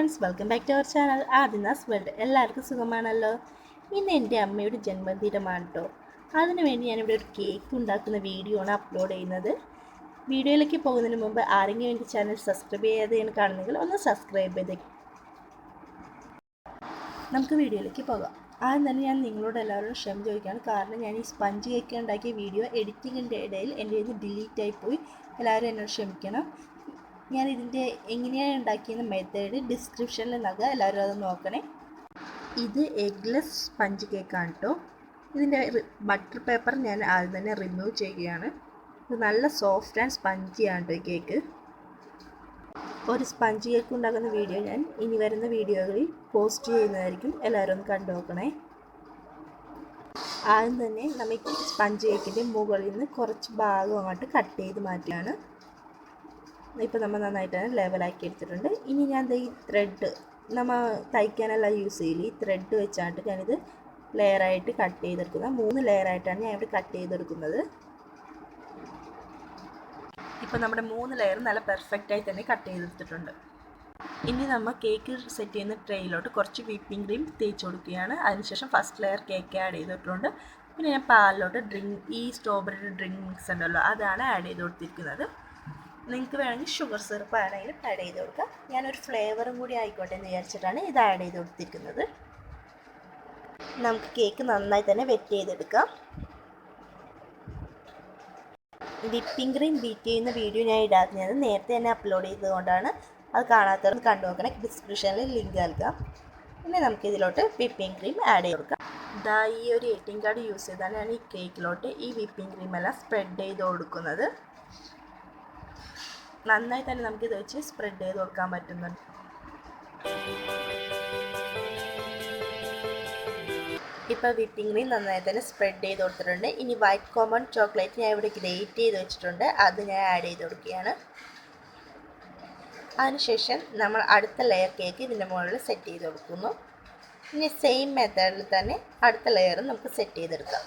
Friends, welcome back to our channel Adinas world. എല്ലാവർക്കും സുഖമാണല്ലോ. ഇന്ന് എൻ്റെ അമ്മയുടെ ജന്മദിനമാണ് കേട്ടോ. അതിനുവേണ്ടി ഞാനിവിടെ ഒരു കേക്ക് ഉണ്ടാക്കുന്ന വീഡിയോ ആണ് അപ്ലോഡ് ചെയ്യുന്നത്. വീഡിയോയിലേക്ക് പോകുന്നതിന് മുമ്പ് ആരെങ്കിലും എൻ്റെ ചാനൽ സബ്സ്ക്രൈബ് ചെയ്യാതെയാണ് കാണുന്നെങ്കിൽ ഒന്ന് സബ്സ്ക്രൈബ് ചെയ്തേ. നമുക്ക് വീഡിയോയിലേക്ക് പോകാം. ആദ്യം തന്നെ ഞാൻ നിങ്ങളോട് എല്ലാവരോടും ക്ഷമ ചോദിക്കുകയാണ്. കാരണം ഞാൻ ഈ സ്പഞ്ച് കേക്ക് ഉണ്ടാക്കിയ വീഡിയോ എഡിറ്റിങ്ങിൻ്റെ ഇടയിൽ എൻ്റെ ഇത് ഡിലീറ്റായി പോയി. എല്ലാവരും എന്നോട് ക്ഷമിക്കണം. ഞാൻ ഇതിൻ്റെ എങ്ങനെയാണ് ഉണ്ടാക്കിയെന്ന മെത്തേഡ് ഡിസ്ക്രിപ്ഷനിൽ നൽകുക, എല്ലാവരും അത് നോക്കണേ. ഇത് എഗ്ലെസ് സ്പഞ്ച് കേക്കാണ് കേട്ടോ. ഇതിൻ്റെ ബട്ടർ പേപ്പർ ഞാൻ ആദ്യം തന്നെ റിമൂവ് ചെയ്യുകയാണ്. ഇത് നല്ല സോഫ്റ്റ് ആൻഡ് സ്പഞ്ചിയാണ് കേട്ടോ ഈ കേക്ക്. ഒരു സ്പഞ്ച് കേക്ക് ഉണ്ടാക്കുന്ന വീഡിയോ ഞാൻ ഇനി വരുന്ന വീഡിയോകളിൽ പോസ്റ്റ് ചെയ്യുന്നതായിരിക്കും. എല്ലാവരും ഒന്ന് കണ്ടു നോക്കണേ. ആദ്യം തന്നെ നമുക്ക് സ്പഞ്ച് കേക്കിൻ്റെ മുകളിൽ നിന്ന് കുറച്ച് ഭാഗം അങ്ങോട്ട് കട്ട് ചെയ്ത് മാറ്റിയാണ്. ഇപ്പോൾ നമ്മൾ നന്നായിട്ട് തന്നെ ലെവലാക്കി എടുത്തിട്ടുണ്ട്. ഇനി ഞാൻ ഈ ത്രെഡ് നമ്മൾ തയ്ക്കാനെല്ലാം യൂസ് ചെയ്യില്ല, ഈ ത്രെഡ് വെച്ചാണ്ട് ഞാനിത് ലെയറായിട്ട് കട്ട് ചെയ്തെടുക്കുന്നത്. 3 ലെയറായിട്ടാണ് ഞാൻ ഇവിടെ കട്ട് ചെയ്തെടുക്കുന്നത്. ഇപ്പോൾ നമ്മുടെ 3 ലെയർ നല്ല പെർഫെക്റ്റായി തന്നെ കട്ട് ചെയ്തെടുത്തിട്ടുണ്ട്. ഇനി നമ്മൾ കേക്ക് സെറ്റ് ചെയ്യുന്ന ട്രേയിലോട്ട് കുറച്ച് വിപ്പിംഗ് ക്രീം തേച്ച് കൊടുക്കുകയാണ്. അതിനുശേഷം ഫസ്റ്റ് ലെയർ കേക്ക് ആഡ് ചെയ്തിട്ടുണ്ട്. പിന്നെ ഞാൻ പാലിലോട്ട് ഈ സ്ട്രോബെറി ഡ്രിങ്ക് മിക്സ് ഉണ്ടല്ലോ, അതാണ് ആഡ് ചെയ്ത് കൊടുത്തിരിക്കുന്നത്. നിങ്ങൾക്ക് വേണമെങ്കിൽ ഷുഗർ സിറപ്പ് ആണെങ്കിലും ആഡ് ചെയ്ത് കൊടുക്കാം. ഞാനൊരു ഫ്ലേവറും കൂടി ആയിക്കോട്ടെ എന്ന് വിചാരിച്ചിട്ടാണ് ഇത് ആഡ് ചെയ്ത് കൊടുത്തിരിക്കുന്നത്. നമുക്ക് കേക്ക് നന്നായി തന്നെ വെറ്റ് ചെയ്തെടുക്കാം. വിപ്പിംഗ് ക്രീം ബീറ്റ് ചെയ്യുന്ന വീഡിയോ ഞാൻ ഇടാത്തത് നേരത്തെ തന്നെ അപ്ലോഡ് ചെയ്തതുകൊണ്ടാണ്. അത് കാണാത്തവർ കണ്ടു നോക്കണേ, ഡിസ്ക്രിപ്ഷനിൽ ലിങ്ക് നൽകാം. പിന്നെ നമുക്ക് ഇതിലോട്ട് വിപ്പിംഗ് ക്രീം ആഡ് ചെയ്ത് കൊടുക്കാം. ഈ ഒരു ATM കാർഡ് യൂസ് ചെയ്താണ് ഞാൻ ഈ കേക്കിലോട്ട് ഈ വിപ്പിംഗ് ക്രീം എല്ലാം സ്പ്രെഡ് ചെയ്ത് കൊടുക്കുന്നത്. നന്നായി തന്നെ നമുക്കിത് വെച്ച് സ്പ്രെഡ് ചെയ്ത് കൊടുക്കാൻ പറ്റുന്നുണ്ട്. ഇപ്പോൾ വിപ്പിംഗ് ക്രീം നന്നായി തന്നെ സ്പ്രെഡ് ചെയ്ത് കൊടുത്തിട്ടുണ്ട്. ഇനി വൈറ്റ് കോമൺ ചോക്ലേറ്റ് ഞാൻ ഇവിടെ ഗ്രേറ്റ് ചെയ്ത് വെച്ചിട്ടുണ്ട്, അത് ഞാൻ ആഡ് ചെയ്ത് കൊടുക്കുകയാണ്. അതിനുശേഷം നമ്മൾ അടുത്ത ലെയർ കേക്ക് ഇതിൻ്റെ മുകളിൽ സെറ്റ് ചെയ്ത് കൊടുക്കുന്നു. ഇനി സെയിം മെത്തേഡിൽ തന്നെ അടുത്ത ലെയറും നമുക്ക് സെറ്റ് ചെയ്തെടുക്കാം.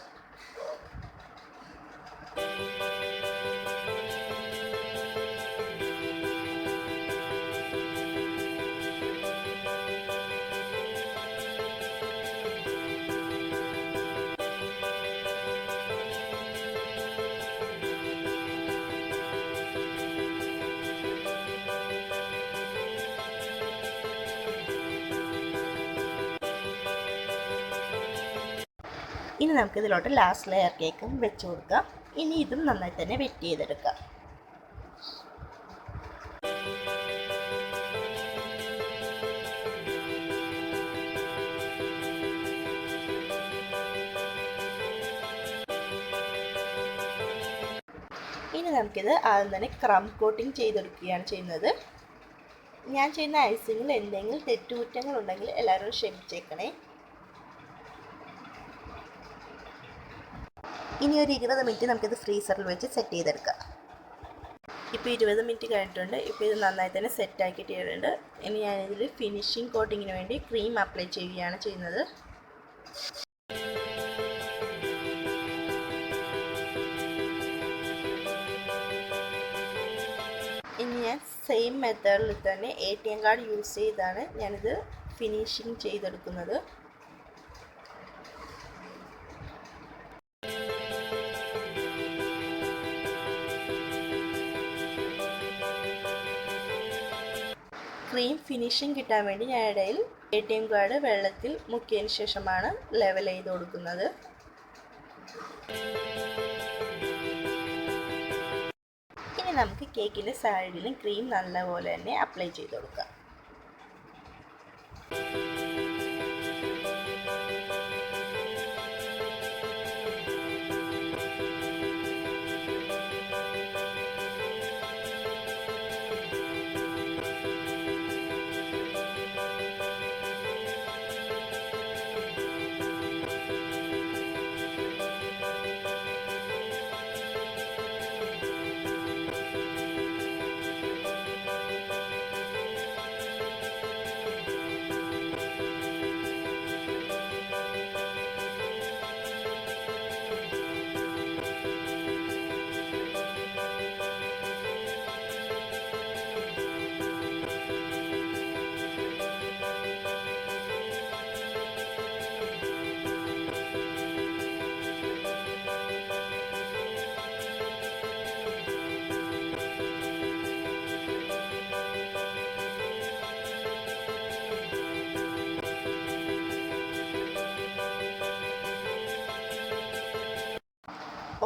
ഇനി നമുക്കിതിലോട്ട് ലാസ്റ്റ് ലെയർ കേക്കും വെച്ച് കൊടുക്കാം. ഇനി ഇതും നന്നായി തന്നെ വെറ്റ് ചെയ്തെടുക്കാം. ഇനി നമുക്കിത് ആദ്യം തന്നെ ക്രം കോട്ടിങ് ചെയ്തെടുക്കുകയാണ് ചെയ്യുന്നത്. ഞാൻ ചെയ്യുന്ന ഐസിങ്ങിൽ എന്തെങ്കിലും തെറ്റുകുറ്റങ്ങളുണ്ടെങ്കിൽ എല്ലാവരും ക്ഷമിച്ചേക്കണേ. ഇനി ഒരു 20 മിനിറ്റ് നമുക്കിത് ഫ്രീസറിൽ വെച്ച് സെറ്റ് ചെയ്തെടുക്കാം. ഇപ്പോൾ 20 മിനിറ്റ് കഴിഞ്ഞിട്ടുണ്ട്. ഇപ്പോൾ ഇത് നന്നായി തന്നെ സെറ്റാക്കിയിട്ടുണ്ട്. ഇനി ഞാനിതിൽ ഫിനിഷിംഗ് കോട്ടിങ്ങിന് വേണ്ടി ക്രീം അപ്ലൈ ചെയ്യുകയാണ് ചെയ്യുന്നത്. ഇനി ഞാൻ സെയിം മെത്തേഡിൽ തന്നെ ATM കാർഡ് യൂസ് ചെയ്താണ് ഞാനിത് ഫിനിഷിംഗ് ചെയ്തെടുക്കുന്നത്. ക്രീം ഫിനിഷിംഗ് കിട്ടാൻ വേണ്ടി ഞാൻ ഇടയിൽ ATM കാർഡ് വെള്ളത്തിൽ മുക്കിയതിന് ശേഷമാണ് ലെവൽ ചെയ്ത് കൊടുക്കുന്നത്. ഇനി നമുക്ക് കേക്കിൻ്റെ സൈഡിലും ക്രീം നല്ലപോലെ തന്നെ അപ്ലൈ ചെയ്ത് കൊടുക്കാം.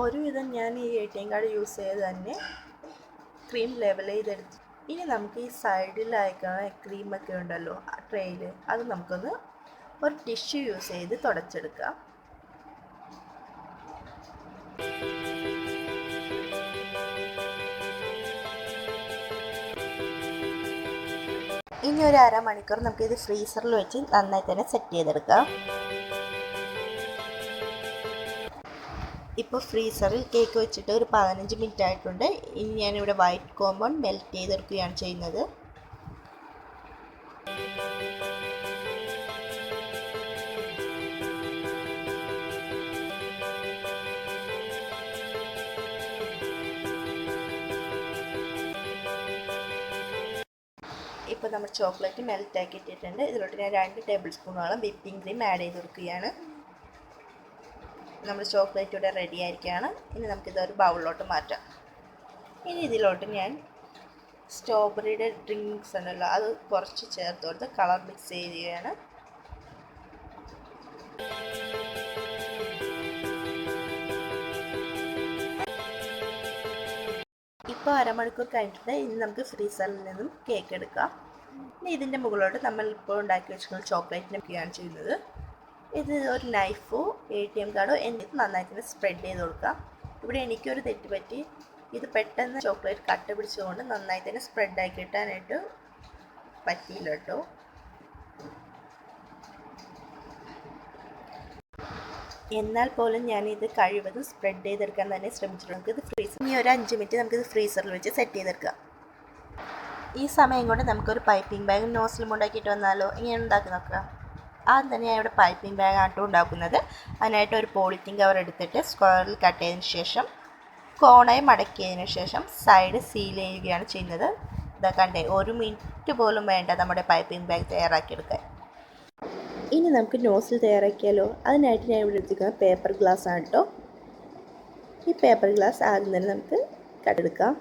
ഒരുവിധം ഞാൻ ഈ ATM കാർഡ് യൂസ് ചെയ്ത് തന്നെ ക്രീം ലെവൽ ചെയ്തെടുത്തു. ഇനി നമുക്ക് ഈ സൈഡിലായിക്കാണ് ക്രീമൊക്കെ ഉണ്ടല്ലോ ആ ട്രെയിൽ, അത് നമുക്കൊന്ന് ഒരു ടിഷ്യൂ യൂസ് ചെയ്ത് തുടച്ചെടുക്കാം. ഇനി ഒരു അരമണിക്കൂർ നമുക്കിത് ഫ്രീസറിൽ വെച്ച് നന്നായി തന്നെ സെറ്റ് ചെയ്തെടുക്കാം. ഇപ്പോൾ ഫ്രീസറിൽ കേക്ക് വെച്ചിട്ട് ഒരു 15 മിനിറ്റ് ആയിട്ടുണ്ട്. ഇനി ഞാനിവിടെ വൈറ്റ് കോമ്പൗണ്ട് മെൽറ്റ് ചെയ്തെടുക്കുകയാണ് ചെയ്യുന്നത്. ഇപ്പോൾ നമ്മൾ ചോക്ലേറ്റ് മെൽറ്റ് ആക്കി ഇട്ടിട്ടുണ്ട്. ഇതിലോട്ട് ഞാൻ 2 ടേബിൾ സ്പൂണോളം വിപ്പിംഗ് ക്രീം ആഡ് ചെയ്ത് കൊടുക്കുകയാണ്. നമ്മുടെ ചോക്ലേറ്റ് ഇവിടെ റെഡി ആയിരിക്കുകയാണ്. ഇനി നമുക്കിതൊരു ബൗളിലോട്ട് മാറ്റാം. ഇനി ഇതിലോട്ട് ഞാൻ സ്ട്രോബെറിയുടെ ഡ്രിങ്ക്സ് ഉണ്ടല്ലോ അത് കുറച്ച് ചേർത്ത് കൊടുത്ത് കളർ മിക്സ് ചെയ്യുകയാണ്. ഇപ്പോൾ അരമണിക്കൂർ കഴിഞ്ഞിട്ട് ഇനി നമുക്ക് ഫ്രീസറിൽ നിന്നും കേക്ക് എടുക്കാം. ഇനി ഇതിൻ്റെ മുകളിലോട്ട് നമ്മൾ ഇപ്പോൾ ഉണ്ടാക്കി വെച്ചിട്ടുള്ള ചോക്ലേറ്റിനൊക്കെയാണ് ചെയ്യുന്നത്. ഇത് ഒരു നൈഫോ ATM കാർഡോ എന്നിട്ട് നന്നായിട്ട് സ്പ്രെഡ് ചെയ്ത് കൊടുക്കാം. ഇവിടെ എനിക്കൊരു തെറ്റ് പറ്റി, ഇത് പെട്ടെന്ന് ചോക്ലേറ്റ് കട്ട പിടിച്ചുകൊണ്ട് നന്നായി തന്നെ സ്പ്രെഡായി കിട്ടാനായിട്ട് പറ്റിയില്ല കേട്ടോ. എന്നാൽ പോലും ഞാനിത് കഴിവതും സ്പ്രെഡ് ചെയ്തെടുക്കാൻ തന്നെ ശ്രമിച്ചിട്ടുണ്ട്. നമുക്കിത് ഇനി ഒരു 5 മിനിറ്റ് നമുക്കിത് ഫ്രീസറിൽ വെച്ച് സെറ്റ് ചെയ്തെടുക്കാം. ഈ സമയം കൊണ്ട് നമുക്കൊരു പൈപ്പിംഗ് ബാഗും നോസിലും ഉണ്ടാക്കിയിട്ട് വന്നാലോ? ഇങ്ങനെ ഉണ്ടാക്കി നോക്കാം. ആദ്യം തന്നെ ഞാൻ ഇവിടെ പൈപ്പിംഗ് ബാഗ് ആട്ടോ ഉണ്ടാക്കുന്നത്. അതിനായിട്ട് ഒരു പോളിത്തീൻ കവർ എടുത്തിട്ട് സ്ക്വയറിൽ കട്ട് ചെയ്തതിന് ശേഷം കോണായി മടക്കിയതിന് ശേഷം സൈഡ് സീൽ ചെയ്യുകയാണ് ചെയ്യുന്നത്. ഇതാ കണ്ടേ, 1 മിനിറ്റ് പോലും വേണ്ട നമ്മുടെ പൈപ്പിംഗ് ബാഗ് തയ്യാറാക്കിയെടുക്കാൻ. ഇനി നമുക്ക് നോസിൽ തയ്യാറാക്കിയാലോ? അതിനായിട്ട് ഞാൻ ഇവിടെ എടുത്തിരിക്കുന്നത് പേപ്പർ ഗ്ലാസ് ആണ് കേട്ടോ. ഈ പേപ്പർ ഗ്ലാസ് ആദ്യം തന്നെ നമുക്ക് കട്ടെടുക്കാം.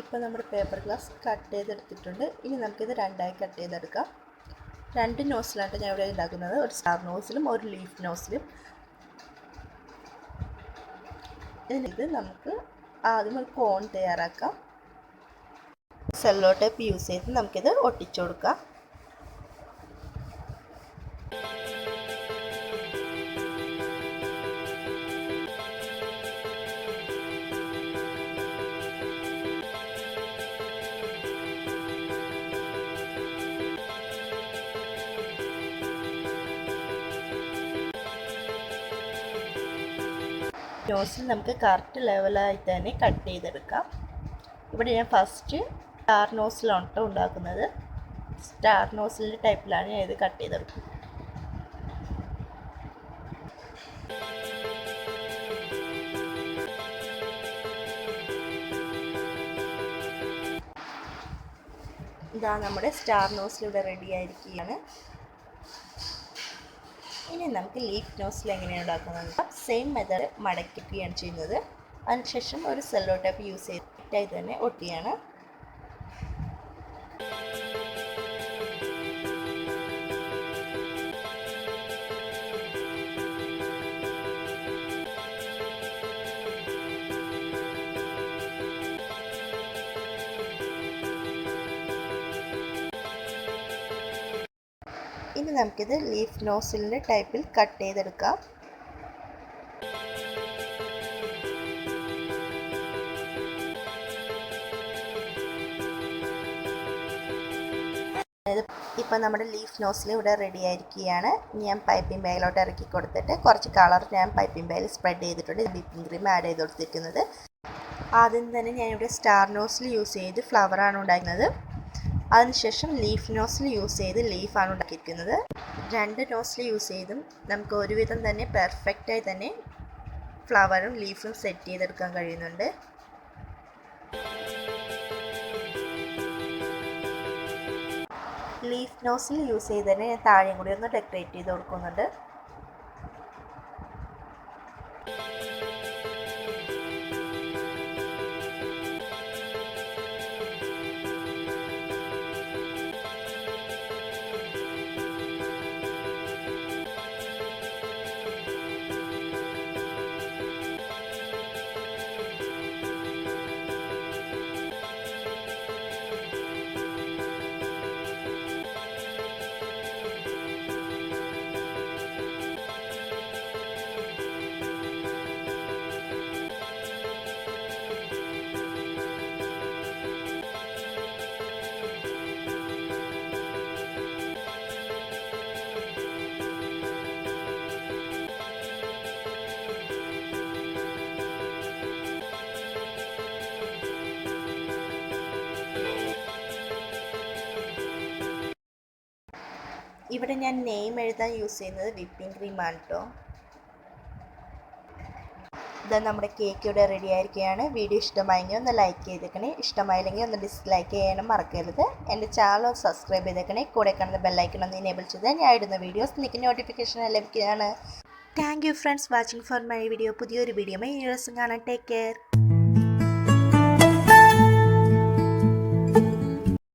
ഇപ്പോൾ നമ്മുടെ പേപ്പർ ഗ്ലാസ് കട്ട് ചെയ്തെടുത്തിട്ടുണ്ട്. ഇനി നമുക്കിത് 2ആയി കട്ട് ചെയ്തെടുക്കാം. 2 നോസിലാണ് ഞാൻ ഇവിടെ ഉണ്ടാക്കുന്നത്. ഒരു സ്റ്റാർ നോസിലും ഒരു ലീഫ് നോസിലും. ഇത് നമുക്ക് ആദ്യം ഒരു കോൺ തയ്യാറാക്കാം. സെല്ലോ ടേപ്പ് യൂസ് ചെയ്ത് നമുക്കിത് ഒട്ടിച്ചു കൊടുക്കാം. നോസിൽ നമുക്ക് കറക്റ്റ് ലെവലായിട്ട് തന്നെ കട്ട് ചെയ്തെടുക്കാം. ഇവിടെ ഞാൻ ഫസ്റ്റ് സ്റ്റാർ നോസിലാണ് കേട്ടോ ഉണ്ടാക്കുന്നത്. സ്റ്റാർ നോസിലിൻ്റെ ടൈപ്പിലാണ് ഞാൻ ഇത് കട്ട് ചെയ്തെടുക്കുന്നത്. ഇതാ നമ്മുടെ സ്റ്റാർ നോസിൽ ഇവിടെ റെഡി ആയിരിക്കുകയാണ്. ഇനി നമുക്ക് ലീഫ് നോസിൽ എങ്ങനെയാണ് ഉണ്ടാക്കുന്നത്? സെയിം മെത്തേഡ് മടക്കുകയാണ് ചെയ്യുന്നത്. അതിനുശേഷം ഒരു സെല്ലോ ടേപ്പ് യൂസ് ചെയ്തിട്ടായി തന്നെ ഒട്ടിയാണ്. ഇനി നമുക്കിത് ലീഫ് നോസിലിൻ്റെ ടൈപ്പിൽ കട്ട് ചെയ്തെടുക്കാം. ഇപ്പോൾ നമ്മുടെ ലീഫ് നോസിൽ ഇവിടെ റെഡി ആയിരിക്കുകയാണ്. ഞാൻ പൈപ്പിംഗ് ബാഗിലോട്ട് ഇറക്കി കൊടുത്തിട്ട് കുറച്ച് കളർ ഞാൻ പൈപ്പിംഗ് ബാഗിൽ സ്പ്രെഡ് ചെയ്തിട്ടുണ്ട്. വിപ്പിംഗ് ക്രീം ആഡ് ചെയ്ത് കൊടുത്തിരിക്കുന്നത്. ആദ്യം തന്നെ ഞാനിവിടെ സ്റ്റാർ നോസിൽ യൂസ് ചെയ്ത് ഫ്ലവറാണ് ഉണ്ടാക്കുന്നത്. അതിനുശേഷം ലീഫ് നോസിൽ യൂസ് ചെയ്ത് ലീഫാണ് ഉണ്ടാക്കിയിരിക്കുന്നത്. 2 നോസിൽ യൂസ് ചെയ്തും നമുക്ക് ഒരുവിധം തന്നെ പെർഫെക്റ്റായി തന്നെ ഫ്ലവറും ലീഫും സെറ്റ് ചെയ്തെടുക്കാൻ കഴിയുന്നുണ്ട്. ലീഫ് നോസിൽ യൂസ് ചെയ്ത് തന്നെ ഞാൻ താഴെയും കൂടി ഒന്ന് ഡെക്കറേറ്റ് ചെയ്ത് കൊടുക്കുന്നുണ്ട്. ഇവിടെ ഞാൻ നെയിം എഴുതാൻ യൂസ് ചെയ്യുന്നത് വിപ്പിംഗ് ക്രീമാണ് കേട്ടോ. ഇതാ നമ്മുടെ കേക്ക് ഇവിടെ റെഡി ആയിരിക്കുകയാണ്. വീഡിയോ ഇഷ്ടമായെങ്കിൽ ഒന്ന് ലൈക്ക് ചെയ്തേക്കണേ, ഇഷ്ടമായില്ലെങ്കിൽ ഒന്ന് ഡിസ്ലൈക്ക് ചെയ്യാനും മറക്കരുത്. എൻ്റെ ചാനൽ സബ്സ്ക്രൈബ് ചെയ്തേക്കണേ, കൂടെ കാണുന്ന ബെല്ലൈക്കൺ ഒന്ന് എനേബിൾ ചെയ്താൽ ഞാൻ ഇടുന്ന വീഡിയോസ് നിങ്ങൾക്ക് നോട്ടിഫിക്കേഷൻ ലഭിക്കുകയാണ്. Thank you friends watching for my video. പുതിയൊരു വീഡിയോ ഇനി ദിവസം കാണാം. Take care.